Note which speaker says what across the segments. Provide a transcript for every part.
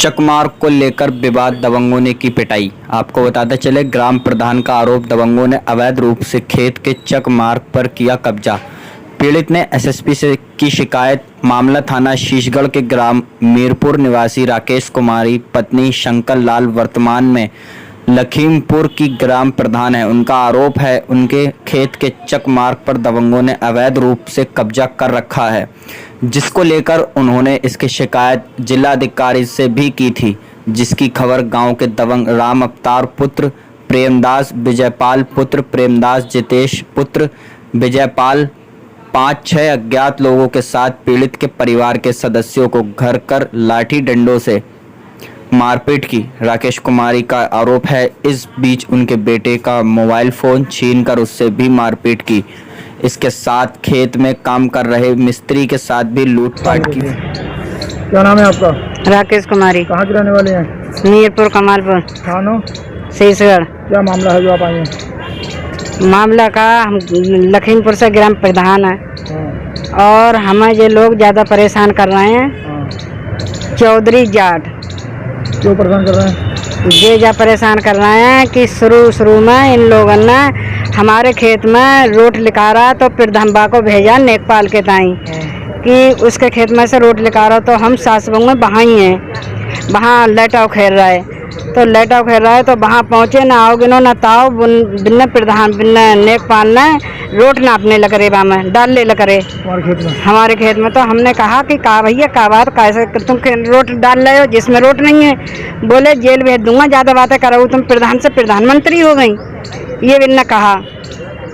Speaker 1: चकमार्ग को लेकर विवाद, दबंगों ने की पिटाई। आपको बताते चले, ग्राम प्रधान का आरोप, दबंगों ने अवैध रूप से खेत के चक मार्ग पर किया कब्जा। पीड़ित ने एसएसपी से की शिकायत। मामला थाना शीशगढ़ के ग्राम मीरपुर निवासी राकेश कुमारी पत्नी शंकर लाल वर्तमान में लखीमपुर की ग्राम प्रधान है। उनका आरोप है उनके खेत के चक मार्ग पर दबंगों ने अवैध रूप से कब्जा कर रखा है, जिसको लेकर उन्होंने इसकी शिकायत जिलाधिकारी से भी की थी, जिसकी खबर गांव के दबंग राम अवतार पुत्र प्रेमदास, विजयपाल पुत्र प्रेमदास, जितेश पुत्र विजयपाल 5-6 अज्ञात लोगों के साथ पीड़ित के परिवार के सदस्यों को घर कर लाठी डंडों से मारपीट की। राकेश कुमारी का आरोप है इस बीच उनके बेटे का मोबाइल फोन छीनकर उससे भी मारपीट की। इसके साथ खेत में काम कर रहे मिस्त्री के साथ भी लूटपाट की।
Speaker 2: क्या नाम है आपका?
Speaker 3: राकेश कुमारी।
Speaker 2: कहाँ के रहने वाले हैं?
Speaker 3: मीरपुर कमालपुर
Speaker 2: थानो
Speaker 3: शीशगढ़।
Speaker 2: क्या मामला है जो आप आए हैं?
Speaker 3: मामला का हम लखीमपुर से ग्राम प्रधान है
Speaker 2: हाँ।
Speaker 3: और हमें ये लोग ज़्यादा परेशान कर रहे हैं।
Speaker 2: हाँ।
Speaker 3: चौधरी जाट
Speaker 2: क्यों परेशान कर रहे हैं?
Speaker 3: ये जा परेशान कर रहे हैं कि शुरू में इन लोगों ने हमारे खेत में रोट निकाला तो प्रधानबा को भेजा नेपाल के ताई कि उसके खेत में से रोट निकाला, तो हम सास बहू में वहाँ ही हैं। वहाँ लेटाव खेल रहा है तो वहाँ पहुँचे ना आओगे ना ताओ बिन्ने प्रधान बिन्ने नेपाल ने रोट नापने लग रहे में डालने लग रहे हमारे खेत में। तो हमने कहा कि का भैया का बात कैसे तुम रोट डाल रहे हो जिसमें रोट नहीं है? बोले जेल भेज दूंगा, ज़्यादा बातें करो, तुम प्रधान से प्रधानमंत्री हो गई, ये बिन्ने कहा।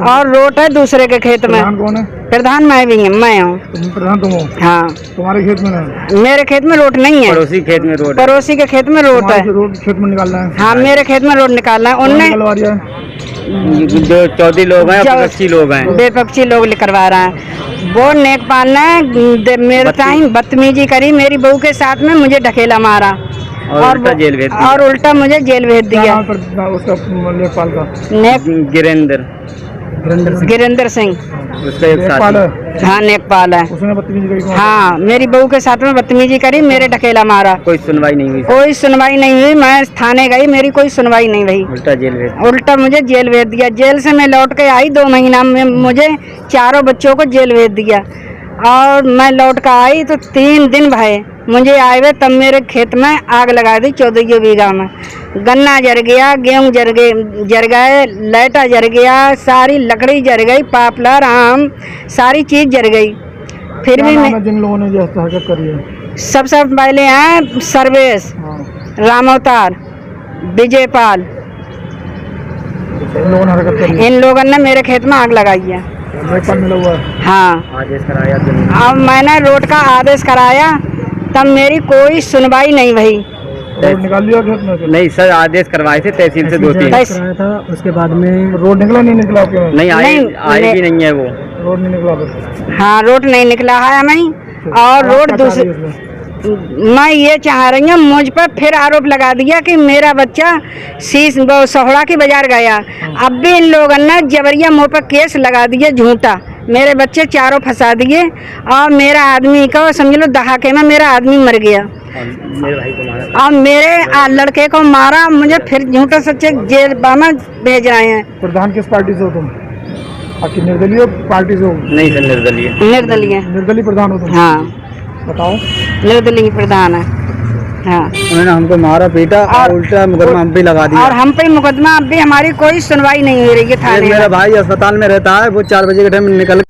Speaker 3: और रोट है दूसरे के खेत में।
Speaker 2: प्रधान कौन है?
Speaker 3: प्रधान मैं भी हूँ, मैं हूँ।
Speaker 2: तुम प्रधान तुम हो?
Speaker 3: हाँ।
Speaker 2: तुम्हारे खेत में नहीं?
Speaker 3: मेरे खेत में रोट नहीं है,
Speaker 1: पड़ोसी खेत में रोट,
Speaker 3: पड़ोसी के खेत में रोट है।
Speaker 2: रोट खेत में निकालना है?
Speaker 3: हाँ, मेरे खेत में रोट निकालना है। उनने
Speaker 1: जो चौधरी लोग हैं, विपक्षी लोग हैं,
Speaker 3: बेपक्षी लोग करवा रहे हैं। वो नेपाल ने मेरे टाइम बदतमीजी करी, मेरी बहू के साथ में मुझे ढकेला मारा और उल्टा मुझे जेल भेज दिया।
Speaker 2: उसका नेपाल का
Speaker 3: गिरेंद्र सिंह
Speaker 1: उसका एक
Speaker 2: नेपाल है।
Speaker 3: हाँ, नेपाल है।
Speaker 2: उसने बदतमीजी करी?
Speaker 3: हाँ, मेरी बहू के साथ में बदतमीजी करी, मेरे ढकेला मारा।
Speaker 1: कोई सुनवाई नहीं हुई। मैं
Speaker 3: थाने गई, मेरी कोई सुनवाई नहीं हुई। उल्टा मुझे जेल भेज दिया। जेल से मैं लौट के आई 2 महीना में मुझे 4 बच्चों को जेल भेज दिया। और मैं लौट कर आई तो 3 दिन भये मुझे आए हुए, तब मेरे खेत में आग लगा दी 14 बीघा में। गन्ना जर गया, गेहूँ जर गए, लाइटा जर गया, सारी लकड़ी जर गई, पापलर आम सारी चीज़ जर गई। फिर भी मैं
Speaker 2: जिन लोगों ने जैसा हरकत करी है,
Speaker 3: सबसे पहले हैं सर्वेश, राम अवतार, विजयपाल, इन लोगों ने मेरे खेत में आग लगाई है।
Speaker 2: मिला हुआ है?
Speaker 3: हाँ,
Speaker 1: आदेश कराया।
Speaker 3: अब मैंने रोड का आदेश कराया, तब मेरी कोई सुनवाई नहीं हुई।
Speaker 2: रोड निकाल लिया खेत में?
Speaker 1: नहीं सर, आदेश करवाए थे तहसील से 2-3
Speaker 2: कराया था। उसके बाद में रोड निकला नहीं निकला?
Speaker 1: नहीं आई भी नहीं है वो
Speaker 2: रोड नहीं निकला।
Speaker 3: हाँ, रोड नहीं निकला है नहीं। और रोड दूसरी, मैं ये चाह रही हूँ, मुझ पर फिर आरोप लगा दिया कि मेरा बच्चा सोहड़ा की बाजार गया। अब भी इन लोगों ने जबरिया मुँह पर केस लगा दिया झूठा, मेरे बच्चे 4 फंसा दिए और मेरा आदमी का समझ लो दहाके में मेरा आदमी मर गया और मेरे लड़के को मारा। मुझे फिर झूठा सच्चे जेल में भेज रहे हैं।
Speaker 2: प्रधान किस पार्टी से हो तुम? आपकी निर्दलीय पार्टी से हो?
Speaker 1: नहीं सर,
Speaker 2: निर्दलीय प्रधान हो तुम?
Speaker 3: हाँ।
Speaker 2: बताओ।
Speaker 3: निर्दलीय प्रधान है। हाँ।
Speaker 2: उन्होंने हमको मारा पीटा और उल्टा मुकदमा हम पे लगा दिया।
Speaker 3: और हम पे मुकदमा, अब भी हमारी कोई सुनवाई नहीं हो रही है थाने में।
Speaker 2: मेरा भाई अस्पताल में रहता है, वो 4 बजे के टाइम निकल